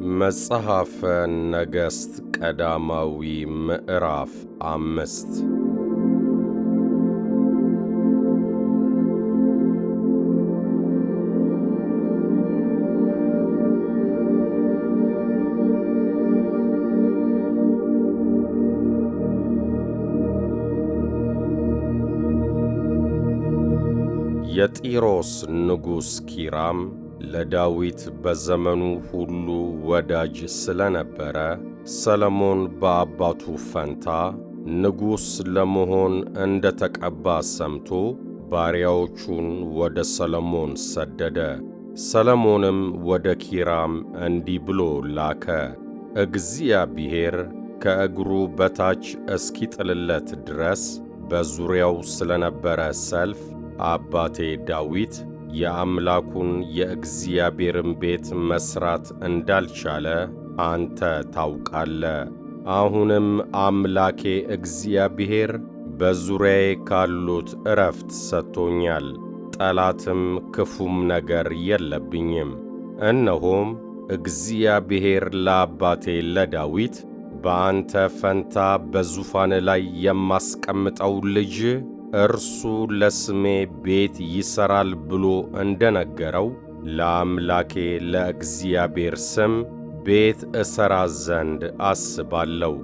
መጽሐፈ ነገሥት ቀዳማዊ ምዕራፍ 5 የጢሮስ ንጉሥ ኪራም ለዳዊት በዘመኑ ሁሉ ወዳጅ ስለነበረ ሰሎሞን በአባቱ ፈንታ ንጉሥ ለመሆን እንደተቀባ ሰምቶ ባሪያዎቹን ወደ ሰሎሞን ሰደደ። ሰሎሞንም ወደ ኪራም እንዲህ ብሎ ላከ። እግዚአብሔር ከእግሩ በታች እስኪጥልለት ድረስ በዙሪያው ስለነበረ ሰልፍ አባቴ ዳዊት የአምላኩን የእግዚአብሔርን ቤት መሥራት እንዳልቻለ አንተ ታውቃለህ። አሁንም አምላኬ እግዚአብሔር በዙሪያዬ ካሉት ዕረፍት ሰጥቶኛል፣ ጠላትም ክፉም ነገር የለብኝም። እነሆም እግዚአብሔር ለአባቴ ለዳዊት በአንተ ፈንታ በዙፋን ላይ የማስቀምጠው ልጅ እርሱ ለስሜ ቤት ይሠራል ብሎ እንደነገረው ለአምላኬ ለእግዚአብሔር ስም ቤት እሠራ ዘንድ አስባለሁ።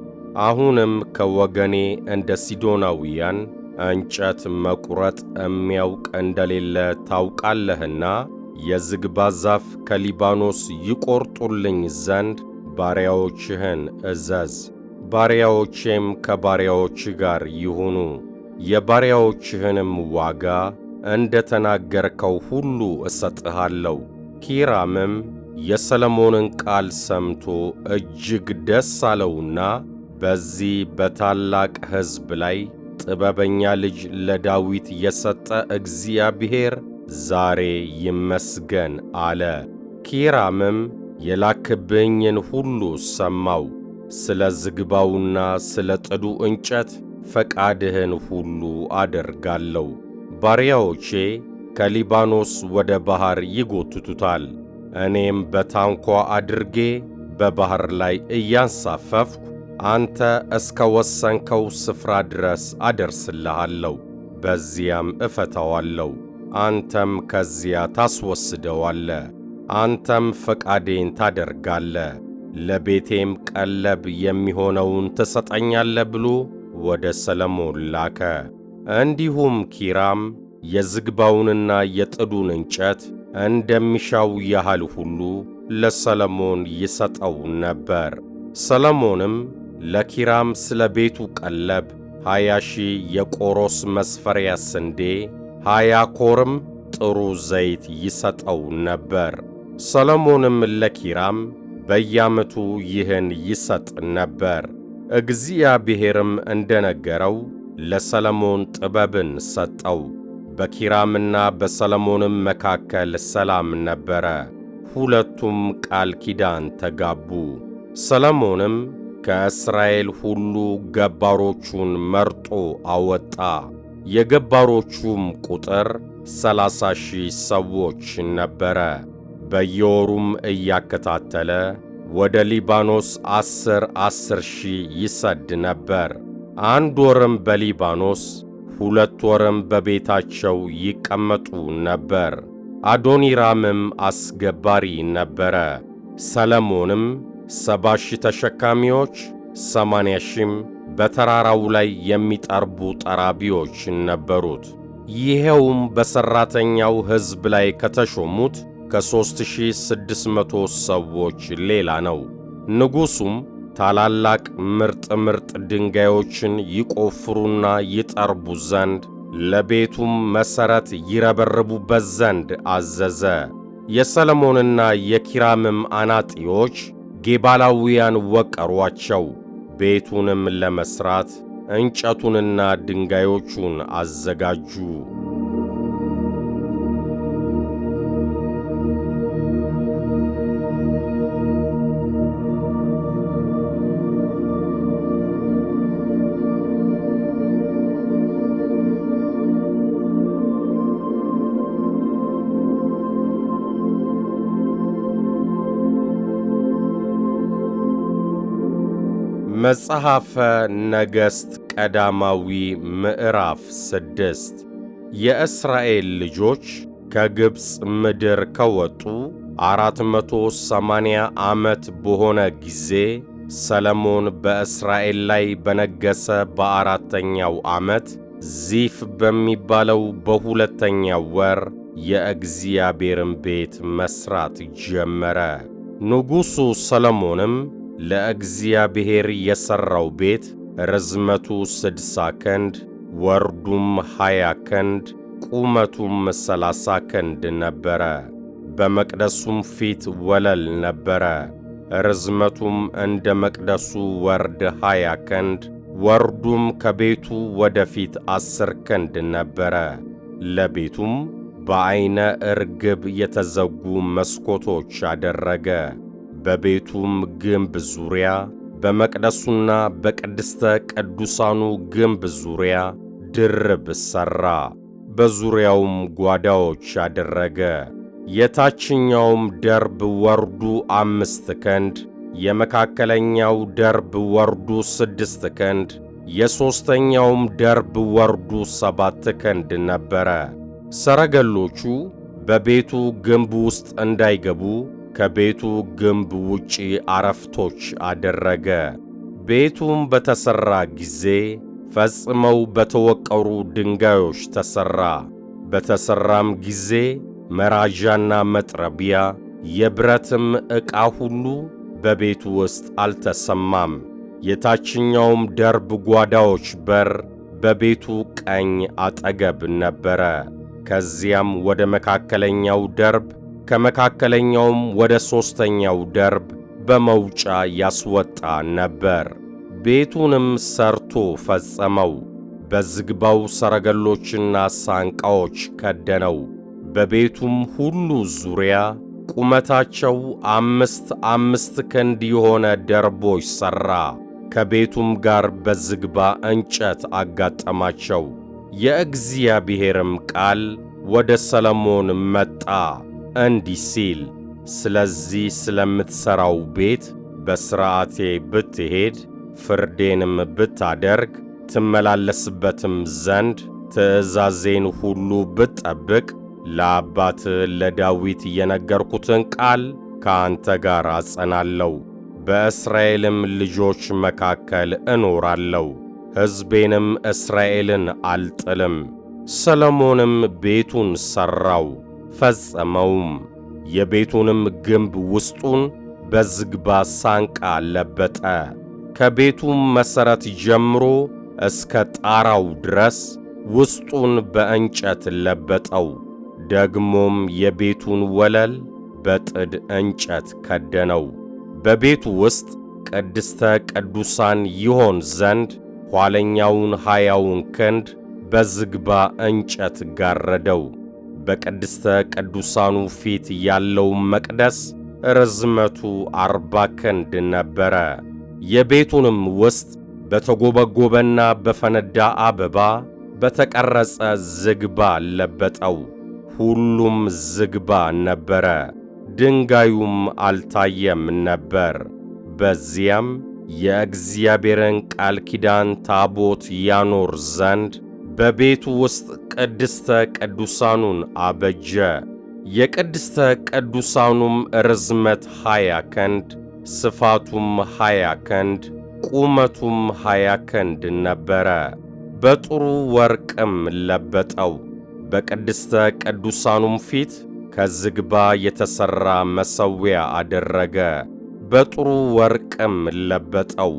አሁንም ከወገኔ እንደ ሲዶናውያን እንጨት መቁረጥ የሚያውቅ እንደሌለ ታውቃለህና የዝግባ ዛፍ ከሊባኖስ ይቈርጡልኝ ዘንድ ባሪያዎችህን እዘዝ። ባሪያዎቼም ከባሪያዎች ጋር ይሁኑ። የባሪያዎችህንም ዋጋ እንደ ተናገርከው ሁሉ እሰጥሃለሁ። ኪራምም የሰሎሞንን ቃል ሰምቶ እጅግ ደስ አለውና በዚህ በታላቅ ሕዝብ ላይ ጥበበኛ ልጅ ለዳዊት የሰጠ እግዚአብሔር ዛሬ ይመስገን አለ። ኪራምም የላክብኝን ሁሉ ሰማው። ስለ ዝግባውና ስለ ጥዱ እንጨት ፈቃድህን ሁሉ አደርጋለሁ። ባሪያዎቼ ከሊባኖስ ወደ ባሕር ይጎትቱታል፣ እኔም በታንኳ አድርጌ በባሕር ላይ እያንሳፈፍሁ አንተ እስከ ወሰንከው ስፍራ ድረስ አደርስልሃለሁ። በዚያም እፈታዋለሁ፣ አንተም ከዚያ ታስወስደዋለህ። አንተም ፈቃዴን ታደርጋለህ፣ ለቤቴም ቀለብ የሚሆነውን ትሰጠኛለህ ብሎ ወደ ሰሎሞን ላከ። እንዲሁም ኪራም የዝግባውንና የጥዱን እንጨት እንደሚሻው ያህል ሁሉ ለሰሎሞን ይሰጠው ነበር። ሰሎሞንም ለኪራም ስለ ቤቱ ቀለብ 20,000 የቆሮስ መስፈሪያ ስንዴ፣ 20 ኮርም ጥሩ ዘይት ይሰጠው ነበር። ሰሎሞንም ለኪራም በየዓመቱ ይህን ይሰጥ ነበር። እግዚአብሔርም እንደነገረው ለሰሎሞን ጥበብን ሰጠው። በኪራምና በሰሎሞንም መካከል ሰላም ነበረ፣ ሁለቱም ቃል ኪዳን ተጋቡ። ሰሎሞንም ከእስራኤል ሁሉ ገባሮቹን መርጦ አወጣ። የገባሮቹም ቁጥር 30,000 ሰዎች ነበረ። በየወሩም እያከታተለ ወደ ሊባኖስ 10,000 ይሰድ ነበር። 1 ወርም በሊባኖስ 2 ወርም በቤታቸው ይቀመጡ ነበር። አዶኒራምም አስገባሪ ነበረ። ሰሎሞንም 70,000 ተሸካሚዎች፣ 80,000ም በተራራው ላይ የሚጠርቡ ጠራቢዎች ነበሩት። ይሄውም በሠራተኛው ሕዝብ ላይ ከተሾሙት ከ3,600 ሰዎች ሌላ ነው። ንጉሡም ታላላቅ ምርጥ ድንጋዮችን ይቈፍሩና ይጠርቡ ዘንድ ለቤቱም መሠረት ይረበርቡበት ዘንድ አዘዘ። የሰሎሞንና የኪራምም አናጢዎች ጌባላውያን ወቀሯቸው። ቤቱንም ለመሥራት እንጨቱንና ድንጋዮቹን አዘጋጁ። መጽሐፈ ነገሥት ቀዳማዊ ምዕራፍ 6 የእስራኤል ልጆች ከግብፅ ምድር ከወጡ 480 ዓመት በሆነ ጊዜ ሰለሞን በእስራኤል ላይ በነገሠ በአራተኛው ዓመት ዚፍ በሚባለው በሁለተኛው ወር የእግዚአብሔርን ቤት መሥራት ጀመረ። ንጉሡ ሰሎሞንም ለእግዚአብሔር የሠራው ቤት ርዝመቱ 60 ክንድ፣ ወርዱም 20 ክንድ፣ ቁመቱም 30 ክንድ ነበረ። በመቅደሱም ፊት ወለል ነበረ። ርዝመቱም እንደ መቅደሱ ወርድ 20 ክንድ፣ ወርዱም ከቤቱ ወደፊት 10 ክንድ ነበረ። ለቤቱም በዐይነ ርግብ የተዘጉ መስኮቶች አደረገ። በቤቱም ግንብ ዙሪያ በመቅደሱና በቅድስተ ቅዱሳኑ ግንብ ዙሪያ ድርብ ሠራ። በዙሪያውም ጓዳዎች አደረገ። የታችኛውም ደርብ ወርዱ 5 ክንድ፣ የመካከለኛው ደርብ ወርዱ 6 ክንድ፣ የሦስተኛውም ደርብ ወርዱ 7 ክንድ ነበረ። ሰረገሎቹ በቤቱ ግንብ ውስጥ እንዳይገቡ ከቤቱ ግንብ ውጪ አረፍቶች አደረገ። ቤቱም በተሠራ ጊዜ ፈጽመው በተወቀሩ ድንጋዮች ተሠራ። በተሠራም ጊዜ መራጃና መጥረቢያ፣ የብረትም ዕቃ ሁሉ በቤቱ ውስጥ አልተሰማም። የታችኛውም ደርብ ጓዳዎች በር በቤቱ ቀኝ አጠገብ ነበረ። ከዚያም ወደ መካከለኛው ደርብ ከመካከለኛውም ወደ ሦስተኛው ደርብ በመውጫ ያስወጣ ነበር። ቤቱንም ሰርቶ ፈጸመው። በዝግባው ሰረገሎችና ሳንቃዎች ከደነው። በቤቱም ሁሉ ዙሪያ ቁመታቸው 5 ክንድ የሆነ ደርቦች ሠራ። ከቤቱም ጋር በዝግባ እንጨት አጋጠማቸው። የእግዚአብሔርም ቃል ወደ ሰሎሞን መጣ እንዲህ ሲል፣ ስለዚህ ስለምትሠራው ቤት በሥርዓቴ ብትሄድ ፍርዴንም ብታደርግ ትመላለስበትም ዘንድ ትእዛዜን ሁሉ ብትጠብቅ ለአባትህ ለዳዊት የነገርኩትን ቃል ከአንተ ጋር አጸናለሁ። በእስራኤልም ልጆች መካከል እኖራለሁ፣ ሕዝቤንም እስራኤልን አልጥልም። ሰሎሞንም ቤቱን ሠራው ፈጸመውም። የቤቱንም ግንብ ውስጡን በዝግባ ሳንቃ ለበጠ። ከቤቱም መሠረት ጀምሮ እስከ ጣራው ድረስ ውስጡን በእንጨት ለበጠው። ደግሞም የቤቱን ወለል በጥድ እንጨት ከደነው። በቤቱ ውስጥ ቅድስተ ቅዱሳን ይሆን ዘንድ ኋለኛውን 20 ክንድ በዝግባ እንጨት ጋረደው። በቅድስተ ቅዱሳኑ ፊት ያለው መቅደስ ርዝመቱ 40 ክንድ ነበረ። የቤቱንም ውስጥ በተጎበጎበና በፈነዳ አበባ በተቀረጸ ዝግባ ለበጠው። ሁሉም ዝግባ ነበረ፣ ድንጋዩም አልታየም ነበር። በዚያም የእግዚአብሔርን ቃል ኪዳን ታቦት ያኖር ዘንድ በቤቱ ውስጥ ቅድስተ ቅዱሳኑን አበጀ። የቅድስተ ቅዱሳኑም ርዝመት 20 ክንድ፣ ስፋቱም 20 ክንድ፣ ቁመቱም 20 ክንድ ነበረ። በጥሩ ወርቅም ለበጠው። በቅድስተ ቅዱሳኑም ፊት ከዝግባ የተሠራ መሠዊያ አደረገ። በጥሩ ወርቅም ለበጠው።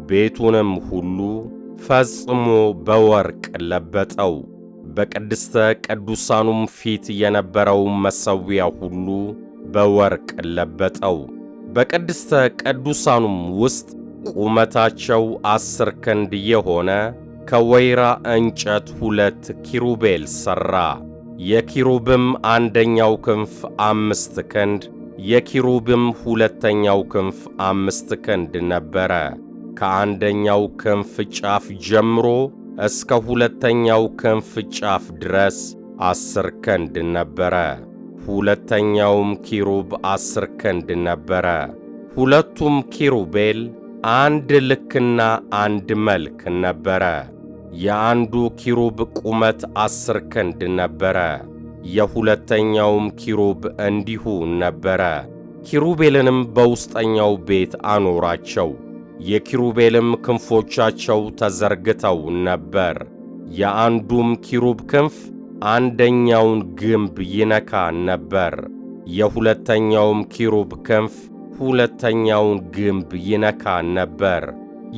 ቤቱንም ሁሉ ፈጽሞ በወርቅ ለበጠው። በቅድስተ ቅዱሳኑም ፊት የነበረው መሠዊያ ሁሉ በወርቅ ለበጠው። በቅድስተ ቅዱሳኑም ውስጥ ቁመታቸው 10 ክንድ የሆነ ከወይራ እንጨት 2 ኪሩቤል ሠራ። የኪሩብም አንደኛው ክንፍ 5 ክንድ፣ የኪሩብም ሁለተኛው ክንፍ 5 ክንድ ነበረ። ከአንደኛው ክንፍ ጫፍ ጀምሮ እስከ ሁለተኛው ክንፍ ጫፍ ድረስ 10 ክንድ ነበረ። ሁለተኛውም ኪሩብ 10 ክንድ ነበረ። ሁለቱም ኪሩቤል አንድ ልክና አንድ መልክ ነበረ። የአንዱ ኪሩብ ቁመት 10 ክንድ ነበረ፣ የሁለተኛውም ኪሩብ እንዲሁ ነበረ። ኪሩቤልንም በውስጠኛው ቤት አኖራቸው። የኪሩቤልም ክንፎቻቸው ተዘርግተው ነበር። የአንዱም ኪሩብ ክንፍ አንደኛውን ግንብ ይነካ ነበር፣ የሁለተኛውም ኪሩብ ክንፍ ሁለተኛውን ግንብ ይነካ ነበር።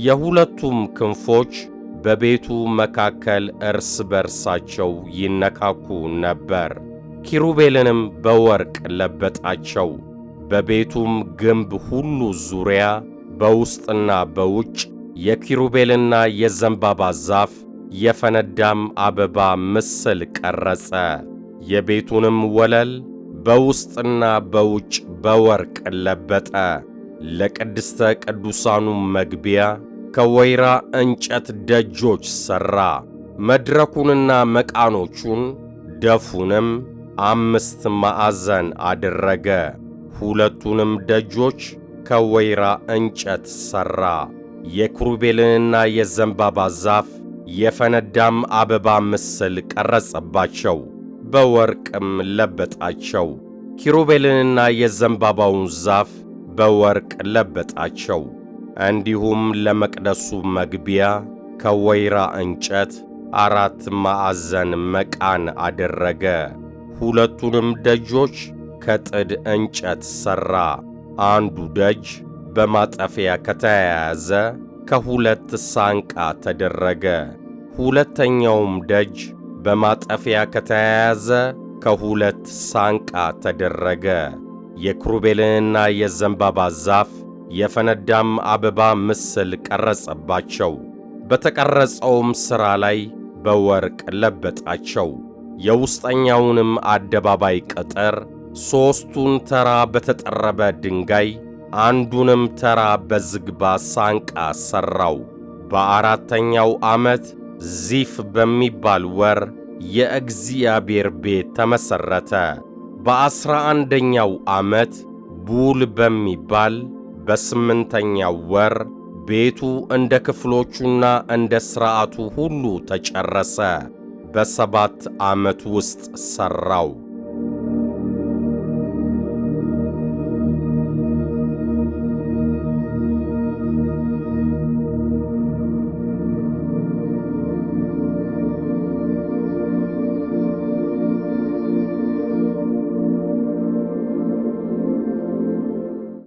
የሁለቱም ክንፎች በቤቱ መካከል እርስ በርሳቸው ይነካኩ ነበር። ኪሩቤልንም በወርቅ ለበጣቸው። በቤቱም ግንብ ሁሉ ዙሪያ በውስጥና በውጭ የኪሩቤልና የዘንባባ ዛፍ የፈነዳም አበባ ምስል ቀረጸ። የቤቱንም ወለል በውስጥና በውጭ በወርቅ ለበጠ። ለቅድስተ ቅዱሳኑም መግቢያ ከወይራ እንጨት ደጆች ሠራ። መድረኩንና መቃኖቹን ደፉንም 5 ማዕዘን አደረገ። ሁለቱንም ደጆች ከወይራ እንጨት ሠራ። የኪሩቤልንና የዘንባባ ዛፍ የፈነዳም አበባ ምስል ቀረጸባቸው፣ በወርቅም ለበጣቸው። ኪሩቤልንና የዘንባባውን ዛፍ በወርቅ ለበጣቸው። እንዲሁም ለመቅደሱ መግቢያ ከወይራ እንጨት 4 ማዕዘን መቃን አደረገ። ሁለቱንም ደጆች ከጥድ እንጨት ሠራ። አንዱ ደጅ በማጠፊያ ከተያያዘ ከ2 ሳንቃ ተደረገ። ሁለተኛውም ደጅ በማጠፊያ ከተያያዘ ከ2 ሳንቃ ተደረገ። የኪሩቤልንና የዘንባባ ዛፍ የፈነዳም አበባ ምስል ቀረጸባቸው። በተቀረጸውም ሥራ ላይ በወርቅ ለበጣቸው። የውስጠኛውንም አደባባይ ቅጥር 3ቱን ተራ በተጠረበ ድንጋይ አንዱንም ተራ በዝግባ ሳንቃ ሠራው። በ4ኛው ዓመት ዚፍ በሚባል ወር የእግዚአብሔር ቤት ተመሠረተ። በ11ኛው ዓመት ቡል በሚባል በ8ኛው ወር ቤቱ እንደ ክፍሎቹና እንደ ሥርዓቱ ሁሉ ተጨረሰ። በ7 ዓመት ውስጥ ሠራው።